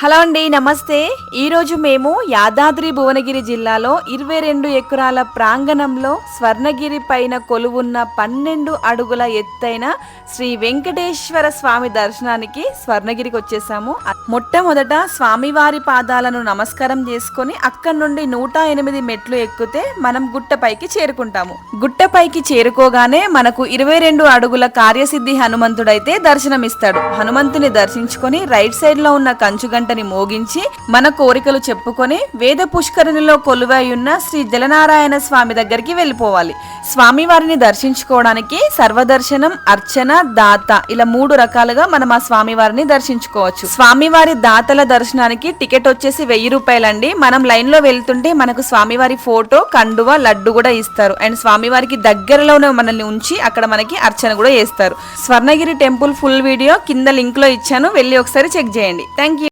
Hello అండి, నమస్తే. ఈరోజు మేము యాదాద్రి భువనగిరి జిల్లాలో 22 ఎకరాల ప్రాంగణంలో స్వర్ణగిరి పైన కొలువున్న 12 అడుగుల ఎత్తైన శ్రీ వెంకటేశ్వర స్వామి దర్శనానికి స్వర్ణగిరికి వచ్చేసాము. మొట్టమొదట స్వామివారి పాదాలను నమస్కారం చేసుకొని అక్కడి నుండి 108 మెట్లు ఎక్కితే మనం గుట్టపైకి చేరుకుంటాము. గుట్టపైకి చేరుకోగానే మనకు 22 అడుగుల కార్యసిద్ధి హనుమంతుడైతే దర్శనమిస్తాడు. హనుమంతుని దర్శించుకొని రైట్ సైడ్ లో ఉన్న కంచుగంట మోగించి మన కోరికలు చెప్పుకొని వేద పుష్కరిణిలో కొలువై ఉన్న శ్రీ జలనారాయణ స్వామి దగ్గరికి వెళ్ళిపోవాలి. స్వామి వారిని దర్శించుకోవడానికి సర్వదర్శనం, అర్చన, దాత ఇలా 3 రకాలుగా మనం ఆ స్వామి వారిని దర్శించుకోవచ్చు. స్వామివారి దాతల దర్శనానికి టికెట్ వచ్చేసి 1000 రూపాయలండి. మనం లైన్ లో వెళ్తుంటే మనకు స్వామివారి ఫోటో, కండువ, లడ్డు కూడా ఇస్తారు. అండ్ స్వామివారికి దగ్గరలోనే మనల్ని ఉంచి అక్కడ మనకి అర్చన కూడా చేస్తారు. స్వర్ణగిరి టెంపుల్ ఫుల్ వీడియో కింద లింక్ లో ఇచ్చాను, వెళ్ళి ఒకసారి చెక్ చేయండి. Thank you.